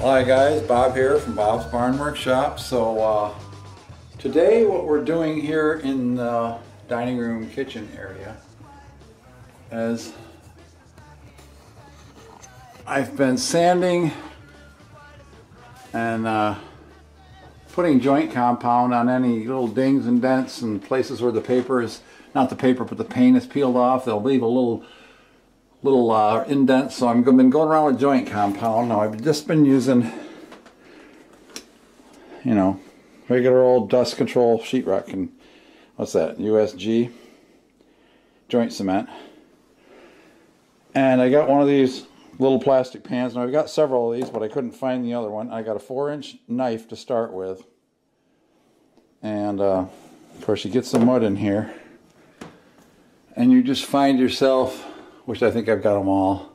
Hi guys, Bob here from Bob's Barn Workshop. So today what we're doing here in the dining room kitchen area is I've been sanding and putting joint compound on any little dings and dents and places where the paper is, not the paper, but the paint is peeled off. They'll leave a little indents. So I've been going around with joint compound. Now I've just been using, you know, regular old dust control sheetrock and what's that, USG joint cement. And I got one of these little plastic pans. Now I've got several of these, but I couldn't find the other one. I got a 4-inch knife to start with, and of course you get some mud in here and you just find yourself, which I think I've got them all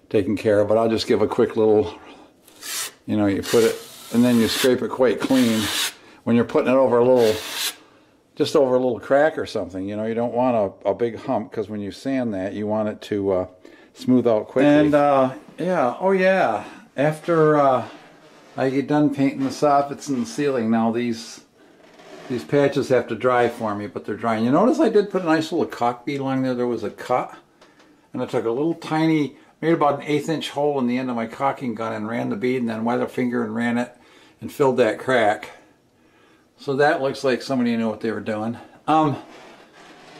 taken care of, but I'll just give a quick little, you know, you put it and then you scrape it quite clean when you're putting it over a little, just over a little crack or something. You know, you don't want a big hump, because when you sand that, you want it to smooth out quickly. And yeah, oh yeah, after I get done painting the soffits and the ceiling, now these patches have to dry for me, but they're drying. You notice I did put a nice little caulk bead along there. There was a cut, and I took a little tiny, made about an 1/8 inch hole in the end of my caulking gun and ran the bead, and then wet a finger and ran it and filled that crack. So that looks like somebody knew what they were doing.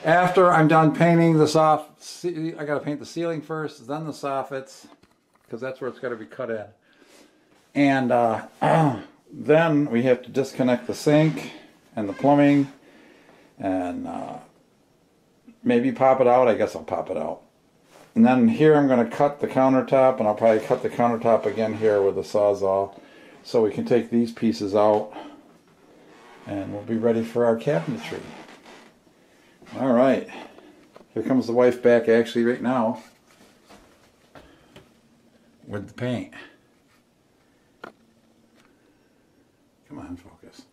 After I'm done painting the I gotta paint the ceiling first, then the soffits, because that's where it's got to be cut in. And then we have to disconnect the sink and the plumbing and maybe pop it out. I guess I'll pop it out. And then here I'm going to cut the countertop, and I'll probably cut the countertop again here with a Sawzall, so we can take these pieces out and we'll be ready for our cabinetry. Alright, here comes the wife back actually right now with the paint. Come on, focus.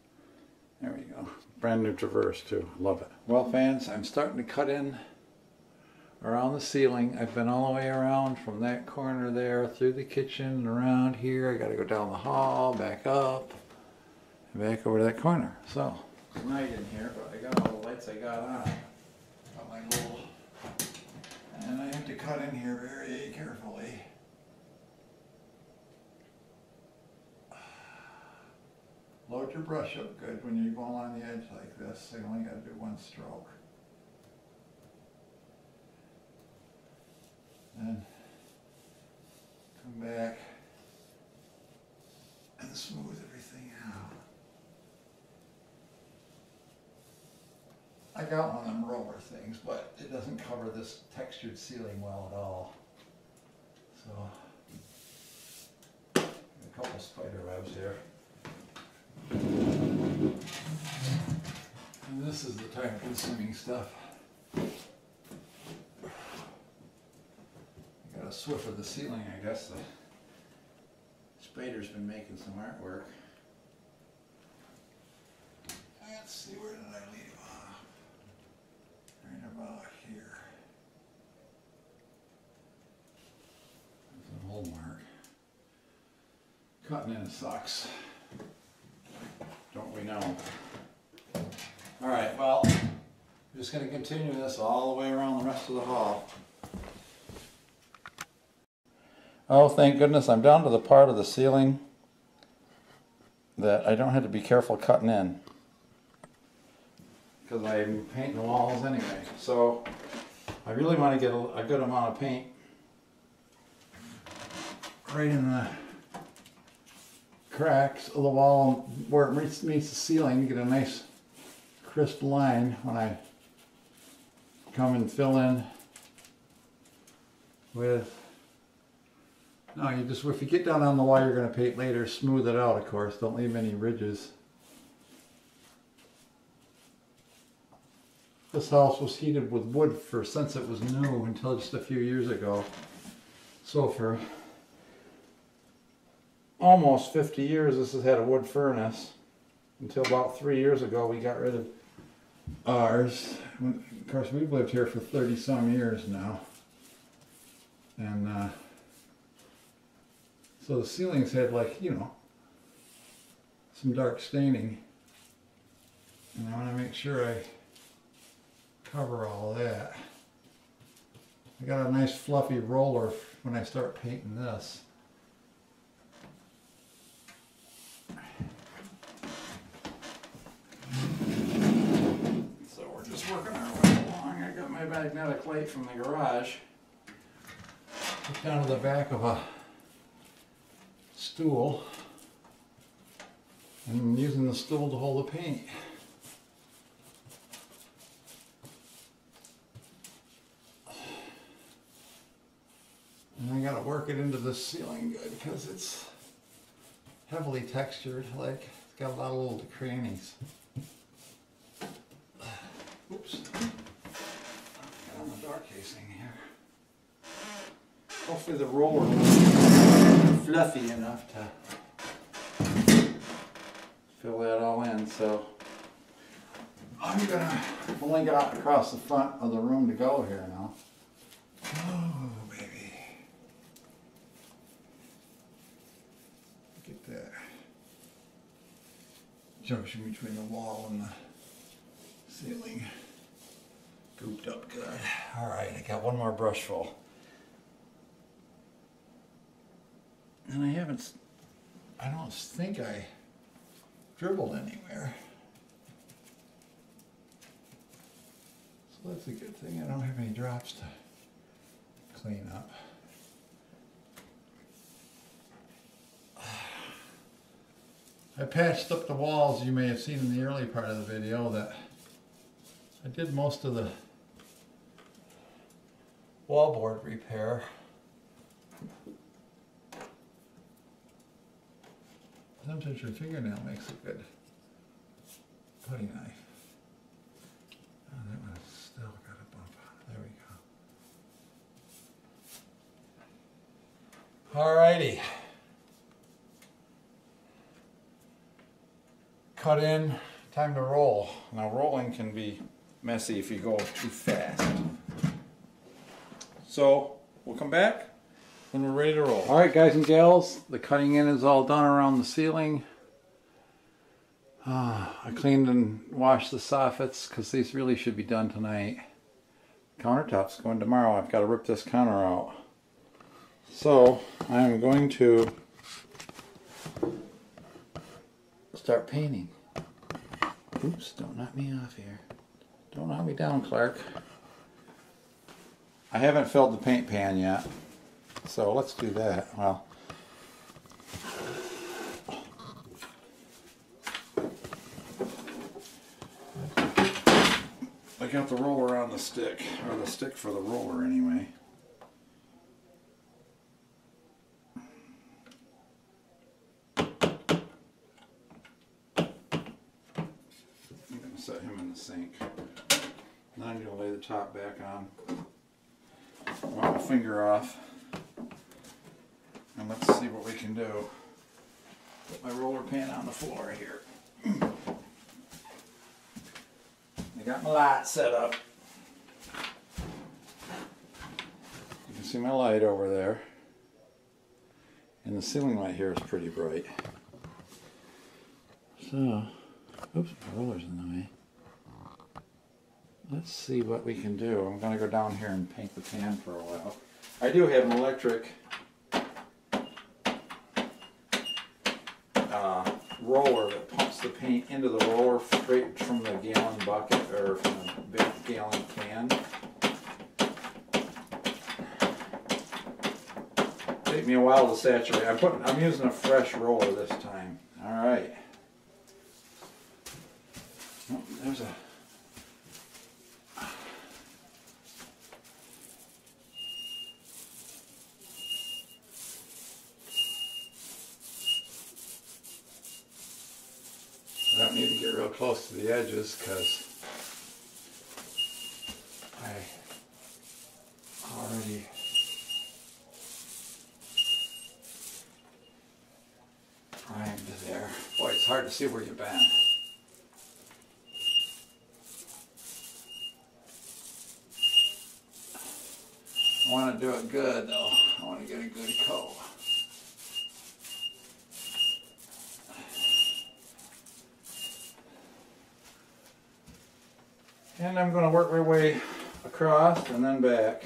There we go. Brand new Traverse too. Love it. Well, fans, I'm starting to cut in around the ceiling. I've been all the way around from that corner there through the kitchen, around here. I got to go down the hall, back up, and back over to that corner. So it's night in here, but I got all the lights I got on. Got my little, and I have to cut in here very carefully. Load your brush up good when you go along the edge like this. So you only got to do one stroke. Then come back and smooth everything out. I got one of them roller things, but it doesn't cover this textured ceiling well at all. So, a couple spider webs here. And this is the time-consuming stuff. Got a Swiffer the ceiling, I guess. The spider's been making some artwork. Let's see, where did I leave off? Right about here. There's an old mark. Cutting in sucks. Don't we know? Alright, well, I'm just going to continue this all the way around the rest of the hall. Oh, thank goodness, I'm down to the part of the ceiling that I don't have to be careful cutting in, because I'm painting the walls anyway. So I really want to get a good amount of paint right in the cracks of the wall where it meets the ceiling to get a nice crisp line when I come and fill in with. No, you just, if you get down on the wall you're going to paint later, smooth it out, of course. Don't leave any ridges. This house was heated with wood since it was new until just a few years ago. So for almost 50 years this has had a wood furnace. Until about 3 years ago we got rid of ours. Of course, we've lived here for 30-some years now. And So the ceilings had, like, you know, some dark staining. And I want to make sure I cover all of that. I got a nice fluffy roller when I start painting this. So we're just working our way along. I got my magnetic light from the garage. Put down to the back of a stool. And I'm using the stool to hold the paint. And I gotta work it into the ceiling good because it's heavily textured, like it's got a lot of little crannies. Oops. Got on the door casing here. Hopefully the roller will be fluffy enough to fill that all in. So I've only got across the front of the room to go here now. Oh, baby. Look at that. Junction between the wall and the ceiling. Gooped up good. Alright, I got one more brush full. And I don't think I dribbled anywhere. So that's a good thing. I don't have any drops to clean up. I patched up the walls. You may have seen in the early part of the video that I did most of the wallboard repair. Sometimes your fingernail makes a good putty knife. Oh, that one's still got a bump on it. There we go. Alrighty. Cut in, time to roll. Now rolling can be messy if you go too fast. So we'll come back when we're ready to roll. Alright guys and gals, the cutting in is all done around the ceiling. I cleaned and washed the soffits because these really should be done tonight. Countertops going tomorrow. I've got to rip this counter out. So I'm going to start painting. Oops, don't knock me off here. Don't knock me down, Clark. I haven't filled the paint pan yet, so let's do that. Well, I got the roller on the stick, or the stick for the roller anyway. I'm going to set him in the sink. Now I'm going to lay the top back on. Wipe my finger off. And let's see what we can do. Put my roller pan on the floor here. I got my light set up. You can see my light over there. And the ceiling light here is pretty bright. So, oops, my roller's in the way. Let's see what we can do. I'm going to go down here and paint the pan for a while. I do have an electric roller that pumps the paint into the roller straight from the gallon bucket or from the big gallon can. Take me a while to saturate. I'm using a fresh roller this time. All right. Oh, there's a. I don't need to get real close to the edges because I already primed there. Boy, it's hard to see where you've been. I want to do it good though. I want to get a good coat. And I'm going to work my way across and then back.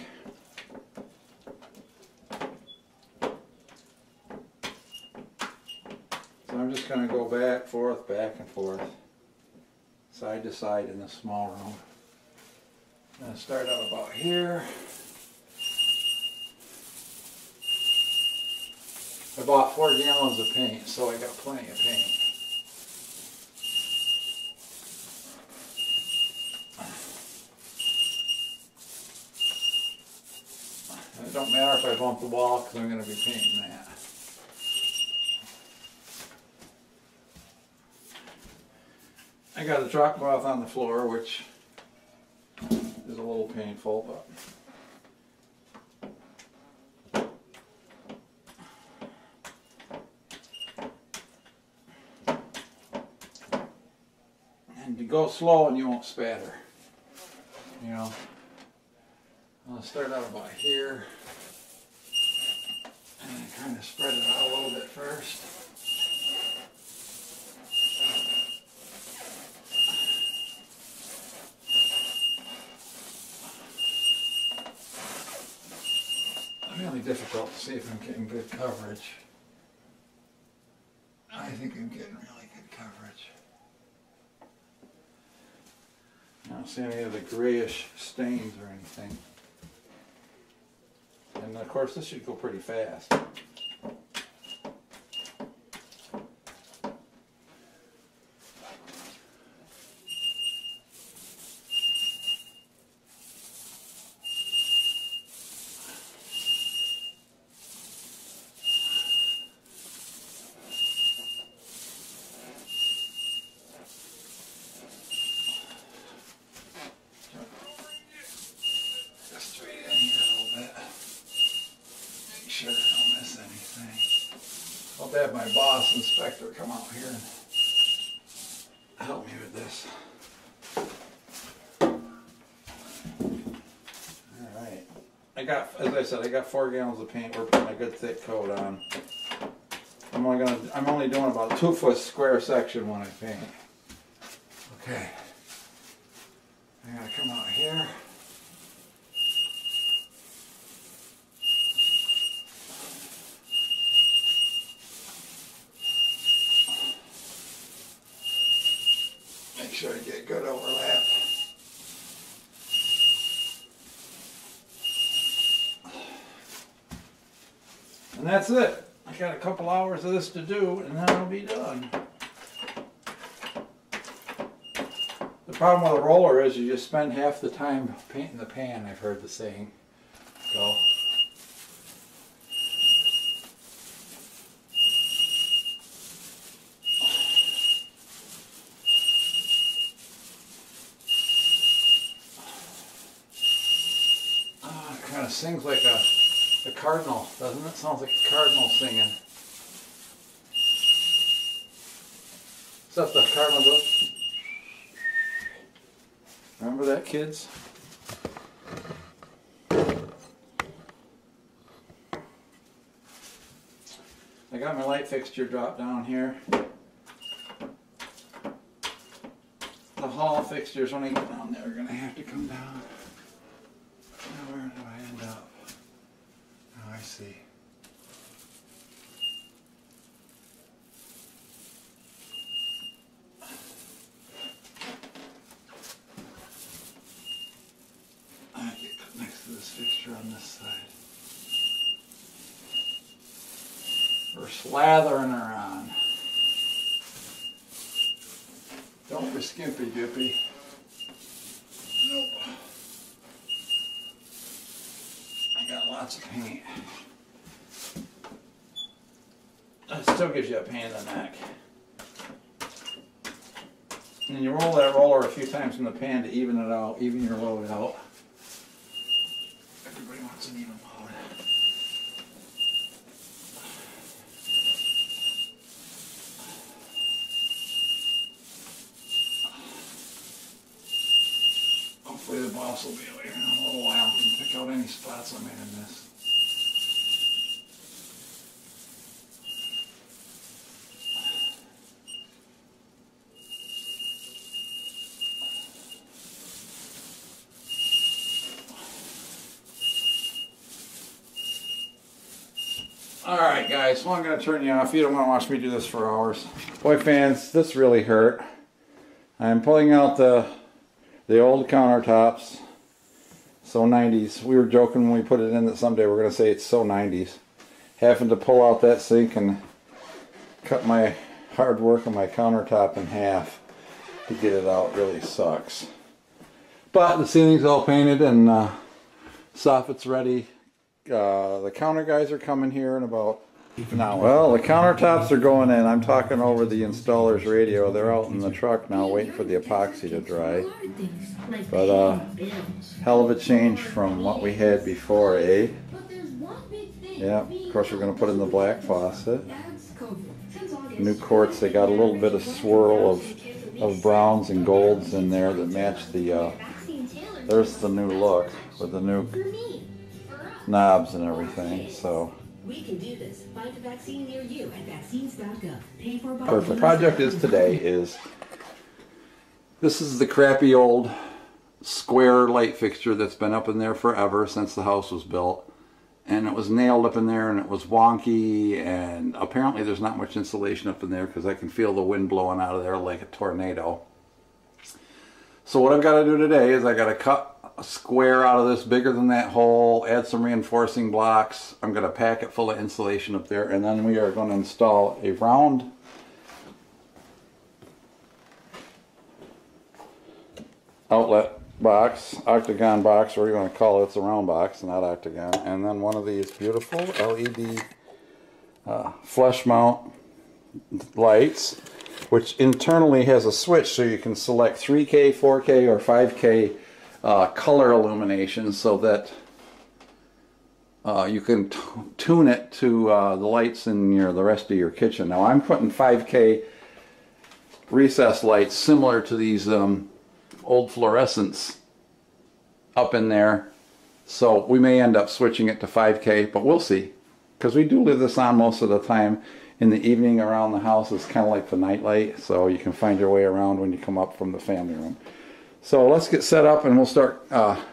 So I'm just going to go back and forth, side to side in this small room. I'm going to start out about here. I bought 4 gallons of paint, so I got plenty of paint. It don't matter if I bump the wall because I'm going to be painting that. I got a drop cloth on the floor, which is a little painful, but and you go slow and you won't spatter. You know, I'll start out about here and kind of spread it out a little bit first. Really difficult to see if I'm getting good coverage. I think I'm getting really good coverage. I don't see any of the grayish stains or anything. And of course this should go pretty fast. I'll have my boss inspector come out here and help me with this. Alright. As I said, I got 4 gallons of paint. We're putting a good thick coat on. I'm only doing about a 2-foot square section when I paint. Okay. I gotta come out here. Make sure I get good overlap. And that's it. I got a couple hours of this to do and then I'll be done. The problem with a roller is you just spend half the time painting the pan, I've heard the saying go. It kind of sings like a cardinal, doesn't it? Sounds like a cardinal singing. Except the cardinal goes. Remember that, kids? I got my light fixture dropped down here. The hall fixtures, when I get down there, are going to have to come down. Now where do I end up? Oh, I see. I get next to this fixture on this side. We're slathering her on. Don't be skimpy, Dippy. Nope. I got lots of paint. That still gives you a pain in the neck. And you roll that roller a few times in the pan to even it out, even your load out. Everybody wants an even load. Hopefully the boss will be over here in a little while and can pick out any spots I may have missed. Alright guys, well I'm going to turn you off. You don't want to watch me do this for hours. Boy fans, this really hurt. I'm pulling out the old countertops. So 90s. We were joking when we put it in that someday we're going to say it's so 90s. Having to pull out that sink and cut my hard work on my countertop in half to get it out really sucks. But the ceiling's all painted and soffit's ready. The counter guys are coming here in about now. Well, the countertops are going in. I'm talking over the installer's radio. They're out in the truck now waiting for the epoxy to dry. But hell of a change from what we had before, eh? Yeah, of course we're going to put in the black faucet. New quartz. They got a little bit of swirl of browns and golds in there that match the there's the new look with the new knobs and everything. So we can do this. Find a vaccine near you at vaccines.gov. Perfect. The project is today is this is the crappy old square light fixture that's been up in there forever since the house was built. And it was nailed up in there and it was wonky, and apparently there's not much insulation up in there because I can feel the wind blowing out of there like a tornado. So what I've got to do today is I got to cut a square out of this bigger than that hole, add some reinforcing blocks. I'm going to pack it full of insulation up there, and then we are going to install a round outlet box, octagon box, or what you want to call it. It's a round box, not octagon. And then one of these beautiful LED flush mount lights, which internally has a switch so you can select 3K, 4K, or 5K color illumination so that you can tune it to the lights in the rest of your kitchen. Now I'm putting 5K recessed lights similar to these old fluorescents up in there, so we may end up switching it to 5K, but we'll see, because we do leave this on most of the time in the evening around the house. It's kind of like the night light, so you can find your way around when you come up from the family room. So let's get set up and we'll start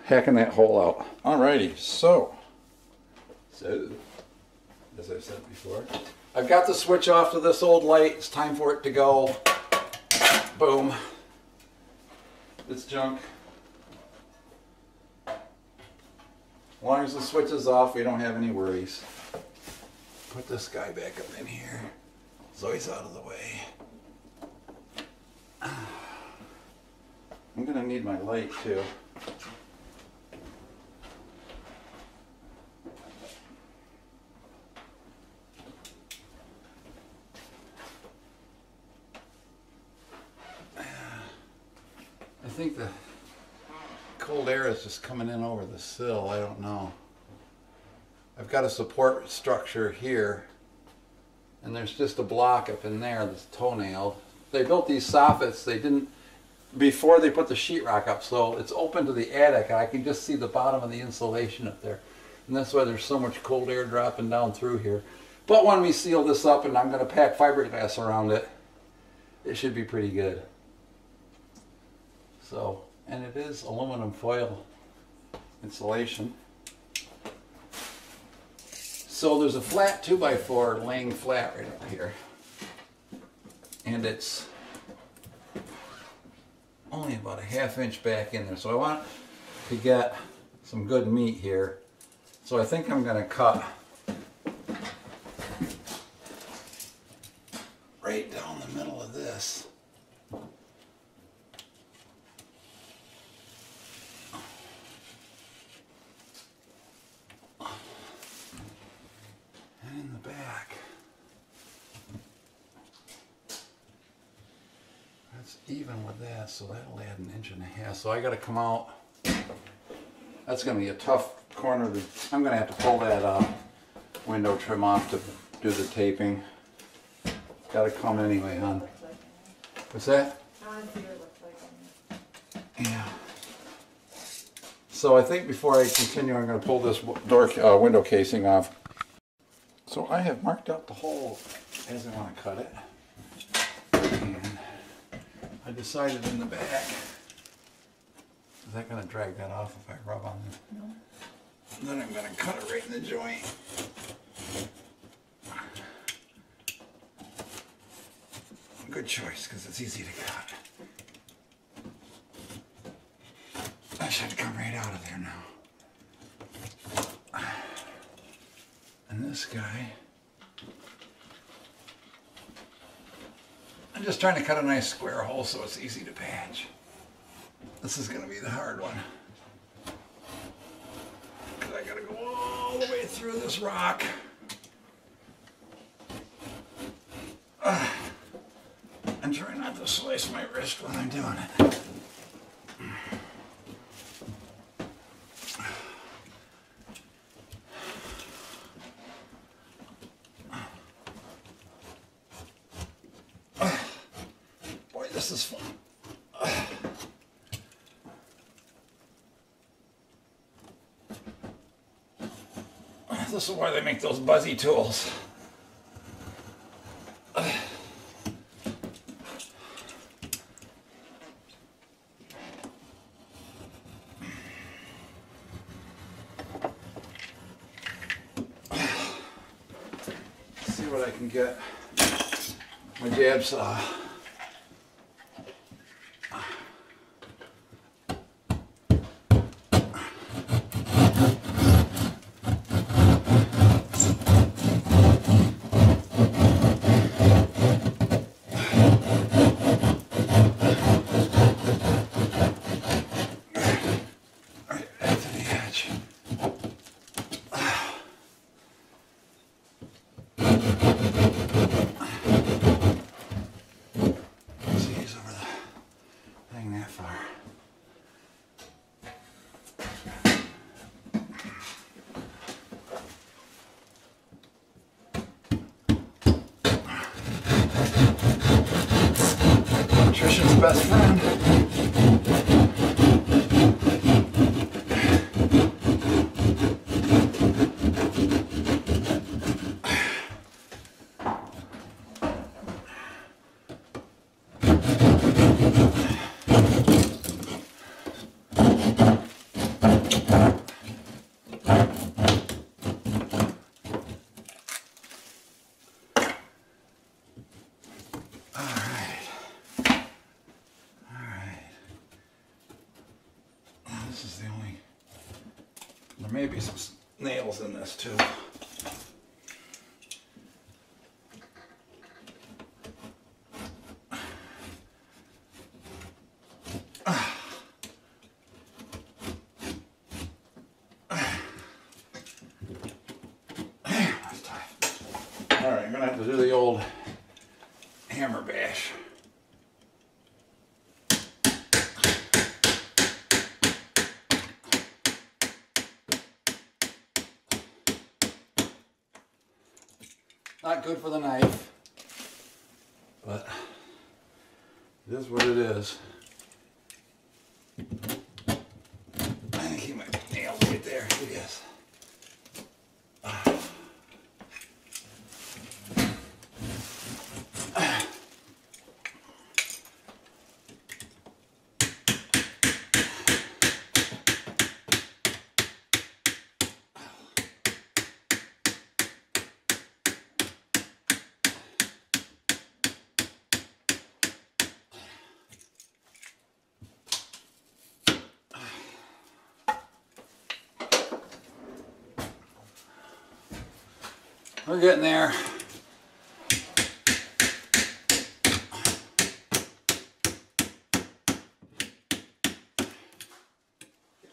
hacking that hole out. Alrighty, so as I said before, I've got the switch off to this old light. It's time for it to go. Boom. This junk. As long as the switch is off, we don't have any worries. Put this guy back up in here. Zoe's out of the way. I'm going to need my light too. I think the cold air is just coming in over the sill. I don't know. I've got a support structure here, and there's just a block up in there that's toenailed. They built these soffits. They didn't before they put the sheetrock up, so it's open to the attic, and I can just see the bottom of the insulation up there. And that's why there's so much cold air dropping down through here. But when we seal this up, and I'm going to pack fiberglass around it, it should be pretty good. So, and it is aluminum foil insulation. So there's a flat 2x4 laying flat right up here. And it's only about a ½ inch back in there. So I want to get some good meat here. So I think I'm going to cut right down the middle of this. And in the back. That's even with that, so that'll add 1.5 inches. So I got to come out. That's going to be a tough corner. I'm going to have to pull that window trim off to do the taping. Got to come anyway, hon. What's that? Yeah. So I think before I continue, I'm going to pull this window casing off. So I have marked out the hole as I want to cut it. And I decided in the back. Is that going to drag that off if I rub on it? No. Then I'm going to cut it right in the joint. good choice because it's easy to cut. I should come right out of there now. And this guy, I'm just trying to cut a nice square hole so it's easy to patch. This is going to be the hard one. Because I got to go all the way through this rock. And try not to slice my wrist when I'm doing it. Boy, this is fun. This is why they make those buzzy tools. See what I can get. My jab saw. Best friend. There may be some nails in this too. Alright, I'm going to have to do the old hammer bash. Not good for the knife, but it is what it is. I think he might be nailed right there. He is. We're getting there. A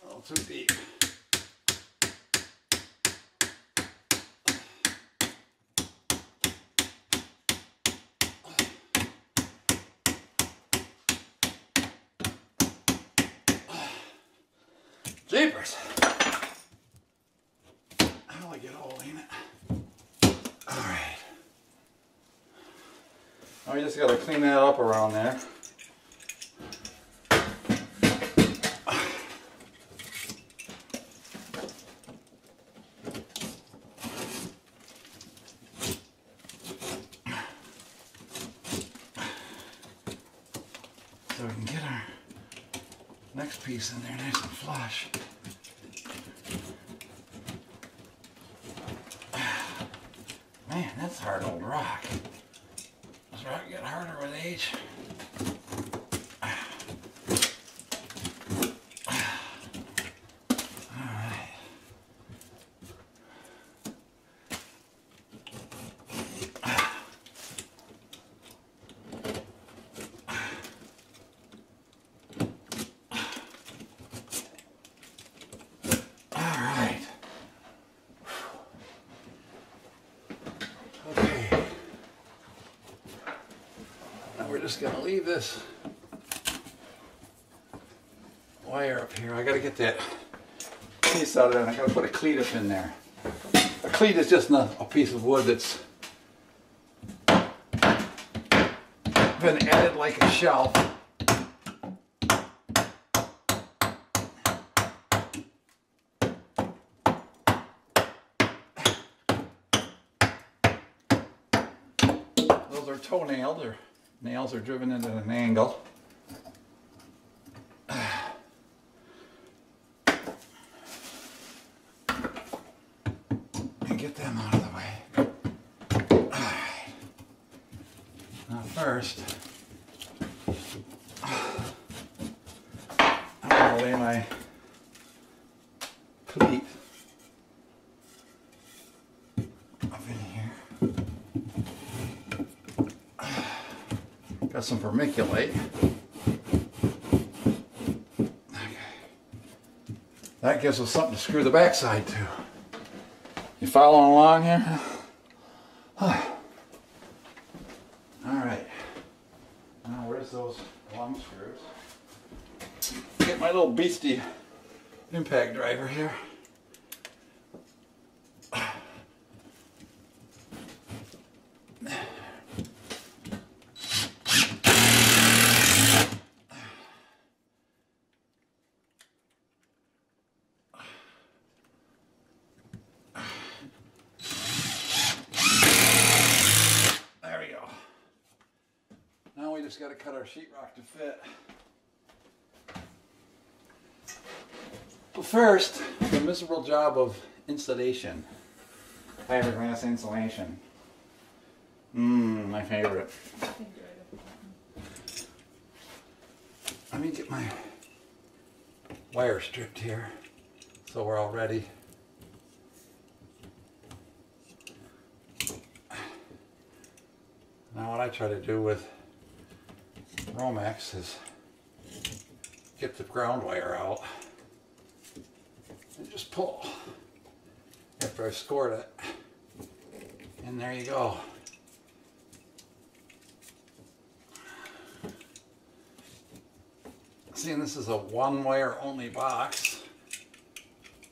little too deep. Jeepers! How do I get a hole in it? Alright. Now we just got to clean that up around there. So we can get our next piece in there nice and flush. Man, that's hard old rock. It's rock get harder with age. Just gonna leave this wire up here. I gotta get that piece out of there, and I gotta put a cleat up in there. A cleat is just a piece of wood that's been added like a shelf. Those are toenails. Or nails are driven into an angle. And get them out of the way. Alright. Now first, I'm going to lay my cleat up in here. Got some vermiculite. Okay. That gives us something to screw the backside to. You following along here? Alright. Now where's those long screws? Get my little beastie impact driver here. Just got to cut our sheetrock to fit. But first, the miserable job of installation. Fiberglass insulation. My favorite. Let me get my wire stripped here so we're all ready. Now what I try to do with Romex is get the ground wire out and just pull after I've scored it, and there you go. Seeing this is a one wire only box,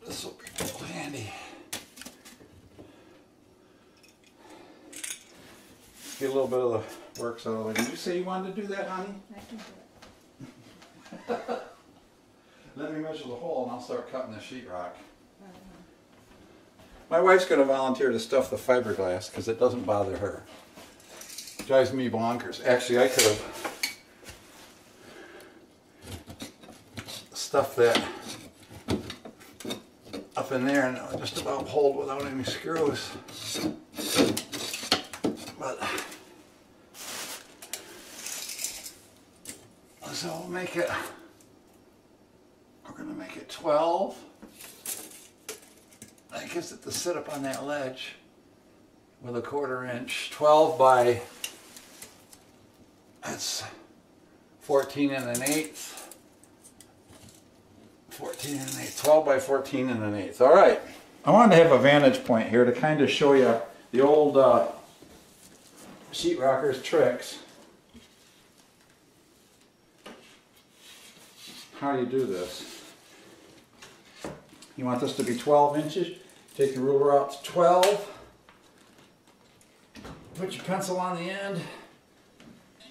this will be real handy. Get a little bit of the works out of the way. Did you say you wanted to do that, honey? I can do it. Let me measure the hole and I'll start cutting the sheetrock. My wife's going to volunteer to stuff the fiberglass because it doesn't bother her. It drives me bonkers. Actually, I could have stuffed that up in there and it would just about hold without any screws. But so we'll make it, we're going to make it 12. That gives it the sit up on that ledge with a 1/4 inch. 12 by, that's 14 1/8. 14 1/8. 12 by 14 1/8. All right. I wanted to have a vantage point here to kind of show you the old sheetrockers tricks. How do you do this? You want this to be 12 inches. Take your ruler out to 12. Put your pencil on the end. And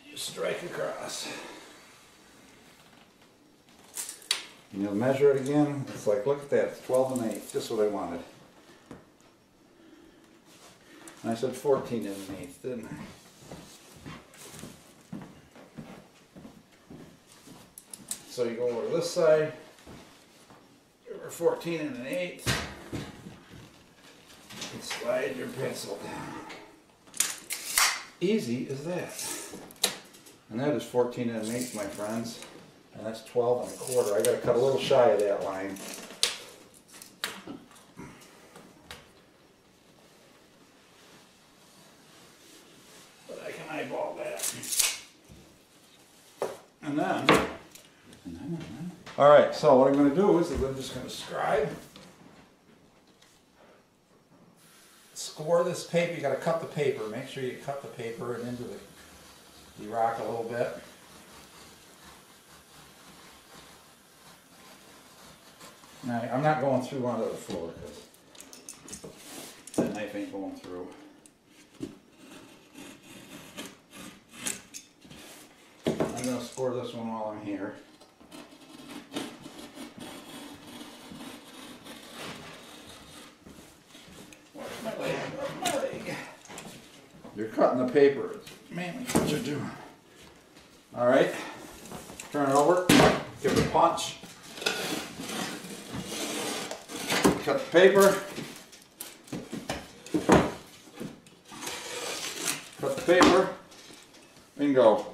you strike across. And you'll measure it again. It's like, look at that, it's 12 1/8. Just what I wanted. And I said 14 1/8, didn't I? So you go over to this side, over 14 1/8, and slide your pencil down. easy as that. And that is 14 1/8, my friends. And that's 12 1/4. I got to cut a little shy of that line. But I can eyeball that. And then, all right, so what I'm going to do is I'm just going to scribe. Score this paper. You got to cut the paper. Make sure you cut the paper and into the rock a little bit. Now, I'm not going through onto the floor because that knife ain't going through. I'm going to score this one while I'm here. Where's my leg? Where's my leg? You're cutting the paper. It's mainly what you're doing. All right. Turn it over. Give it a punch. Cut the paper. Cut the paper. Bingo.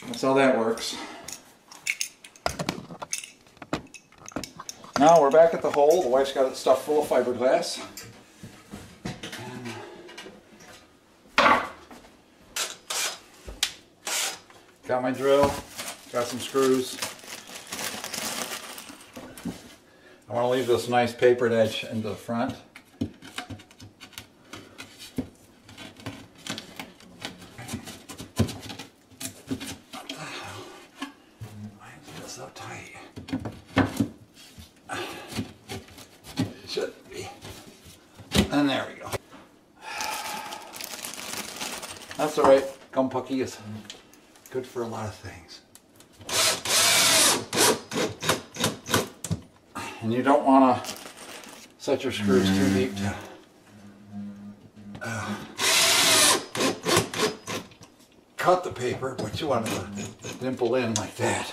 That's how that works. Now we're back at the hole. The wife's got it stuffed full of fiberglass. Got my drill. Got some screws. I want to leave this nice papered edge into the front. Why is this so tight? It shouldn't be. And there we go. That's all right. Gum pucky is good for a lot of things. And you don't want to set your screws too deep to cut the paper, but you want to dimple in like that.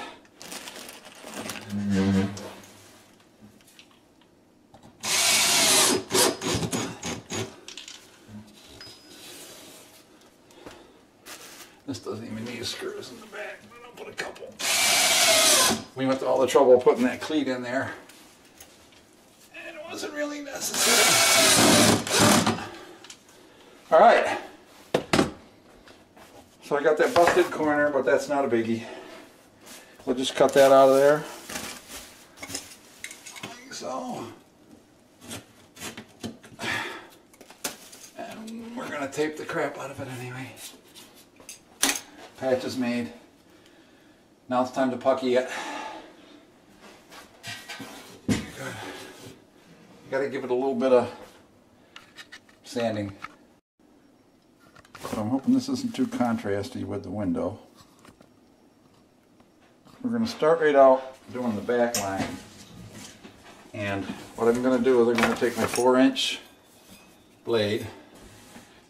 This doesn't even need screws in the back, but I'll put a couple. We went to all the trouble of putting that cleat in there, and it wasn't really necessary. All right. So I got that busted corner, but that's not a biggie. We'll just cut that out of there. Like so. And we're going to tape the crap out of it anyway. Patch is made. Now it's time to pucky it. You gotta give it a little bit of sanding. So I'm hoping this isn't too contrasty with the window. We're gonna start right out doing the back line. And what I'm gonna do is I'm gonna take my 4-inch blade,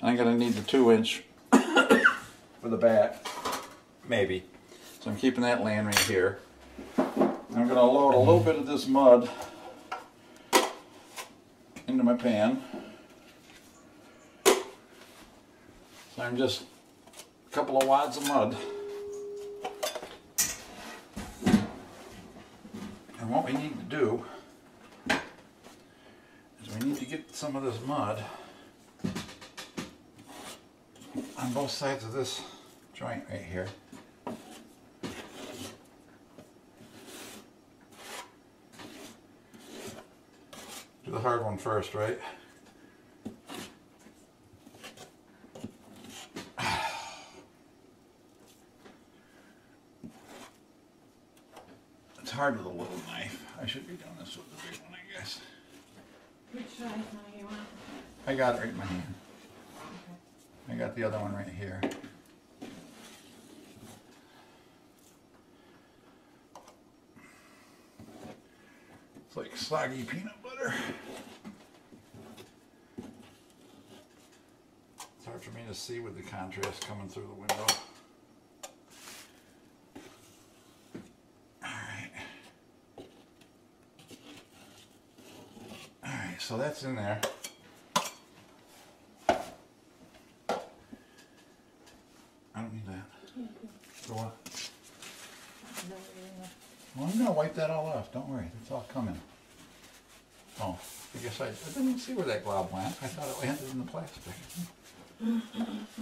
and I'm gonna need the 2-inch for the back, maybe. So I'm keeping that laying right here. I'm going to load a little bit of this mud into my pan. So I'm just a couple of wads of mud. And what we need to do is we need to get some of this mud on both sides of this joint right here. Do the hard one first, right? It's hard with a little knife. I should be doing this with the big one, I guess. Which size knife you want? I got it right in my hand. I got the other one right here. It's like soggy peanut butter. It's hard for me to see with the contrast coming through the window. Alright, so that's in there. Well, I'm going to wipe that all off. Don't worry. It's all coming. Oh, I guess I didn't even see where that glob went. I thought it landed in the plastic.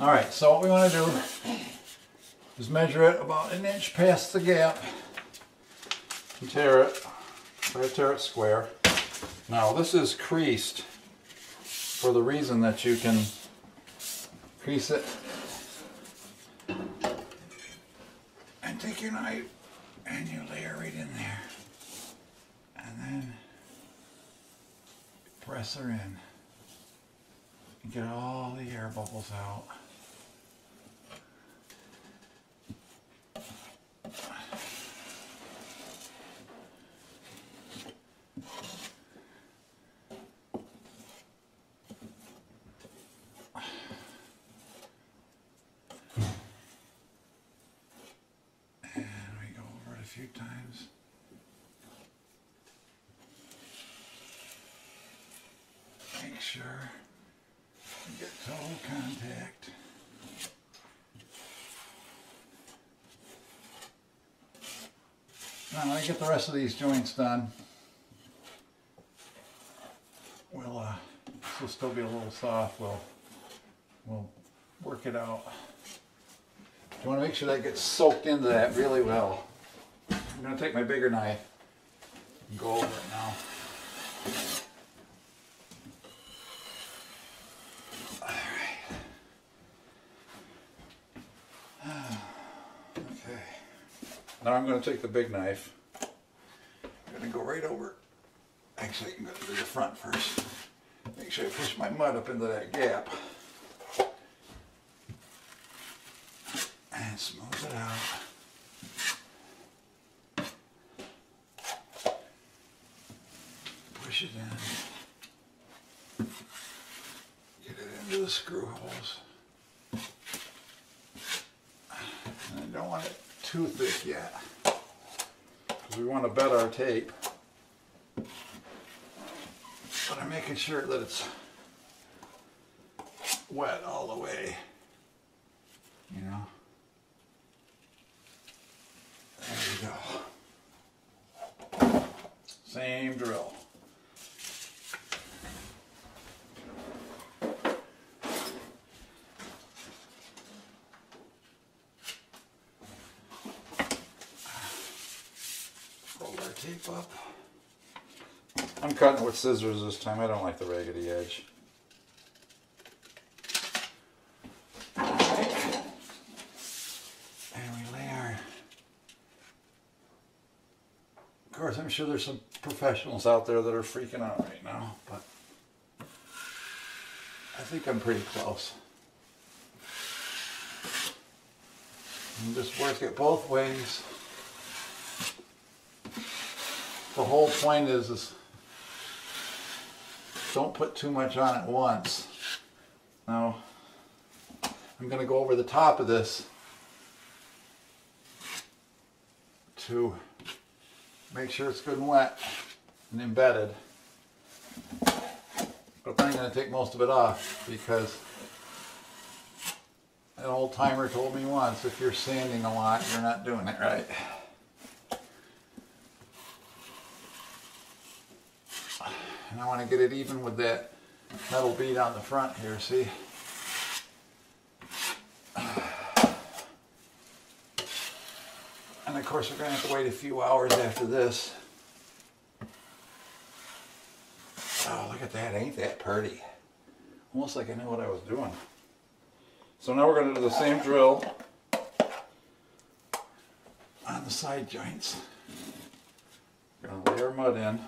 All right, so what we want to do is measure it about 1 inch past the gap and tear it. Try to tear it square. Now, this is creased for the reason that you can crease it and take your knife and you layer right in there and then press her in and get all the air bubbles out. A few times. Make sure you get total contact. Now when I get the rest of these joints done, this will still be a little soft. We'll work it out. You want to make sure that gets soaked into that really well. I'm going to take my bigger knife and go over it now. Alright. Okay. Now I'm going to take the big knife. I'm going to go right over. Actually, I'm going to do the front first. Make sure I push my mud up into that gap. And smooth it out. Push it in. Get it into the screw holes. And I don't want it too thick yet, because we want to bed our tape. But I'm making sure that it's wet all the way, you know. There we go. Same drill. Roll our tape up. I'm cutting with scissors this time. I don't like the raggedy edge. And we lay our... Of course, I'm sure there's some professionals out there that are freaking out right now, but I think I'm pretty close. And just work it both ways. The whole point is don't put too much on at once. Now, I'm going to go over the top of this to make sure it's good and wet and embedded. But I'm going to take most of it off, because an old timer told me once, if you're sanding a lot, you're not doing it right. And I want to get it even with that metal bead on the front here, see? And of course we're going to have to wait a few hours after this. Oh, look at that, ain't that pretty? Almost like I knew what I was doing. So now we're going to do the same drill on the side joints. We're going to lay our mud in.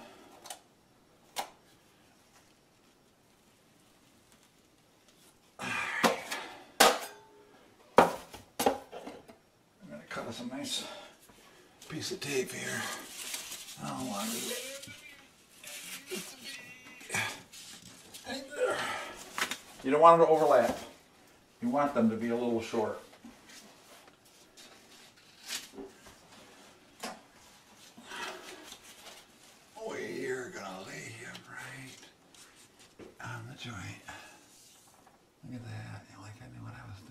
Cut us a nice piece of tape here. I don't want it. You don't want them to overlap. You want them to be a little short. We're gonna lay him right on the joint. Look at that, like I knew what I was doing.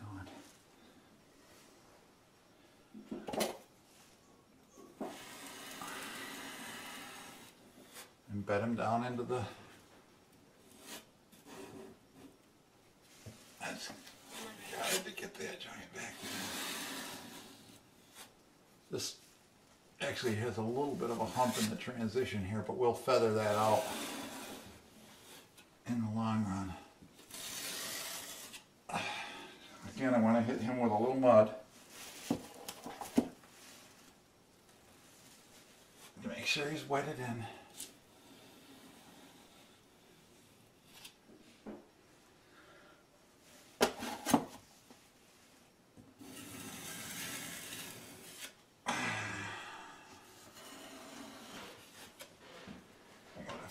and bed him down into the... That's hard to get that joint back there. This actually has a little bit of a hump in the transition here, but we'll feather that out in the long run. Again, I want to hit him with a little mud to make sure he's wetted in.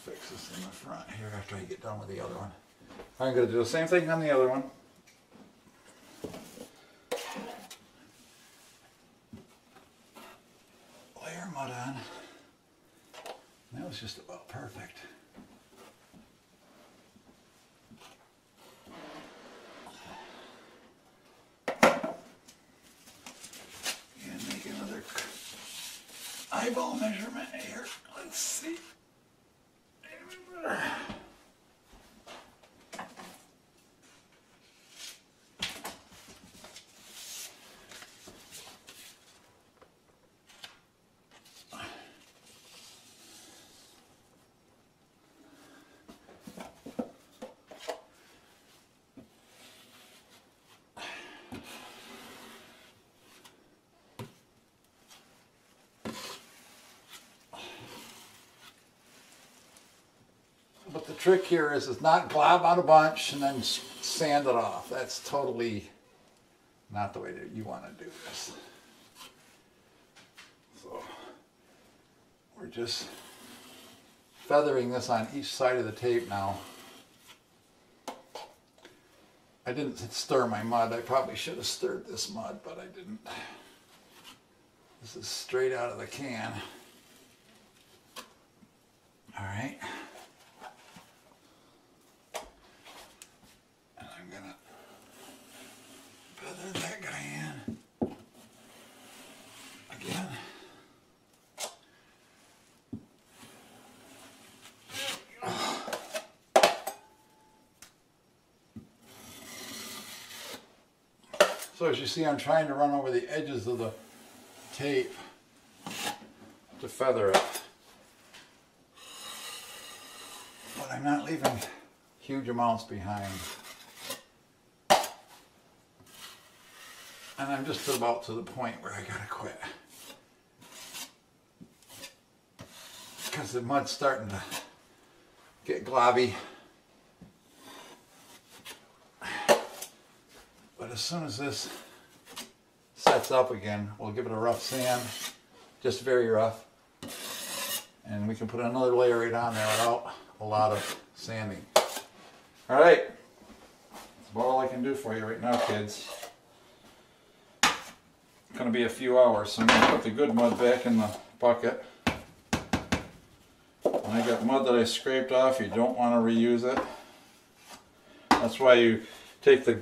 Fix this in the front here after I get done with the other one. I'm going to do the same thing on the other one. Layer mud on. That was just about perfect. And make another eyeball measurement here. Let's see. But the trick here is not glob out a bunch and then sand it off. That's totally not the way that you want to do this. So we're just feathering this on each side of the tape now. I didn't stir my mud. I probably should have stirred this mud, but I didn't. This is straight out of the can. All right. That guy in again. So as you see, I'm trying to run over the edges of the tape to feather it, but I'm not leaving huge amounts behind. And I'm just about to the point where I gotta quit. Because the mud's starting to get globby. But as soon as this sets up again, we'll give it a rough sand, just very rough. And we can put another layer right on there without a lot of sanding. All right, that's about all I can do for you right now, kids. Going to be a few hours, so I'm going to put the good mud back in the bucket. And I got mud that I scraped off. You don't want to reuse it. That's why you take the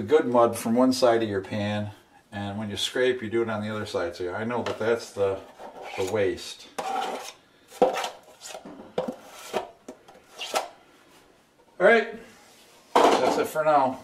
good mud from one side of your pan, and when you scrape, you do it on the other side. So I know that that's the waste. All right, that's it for now.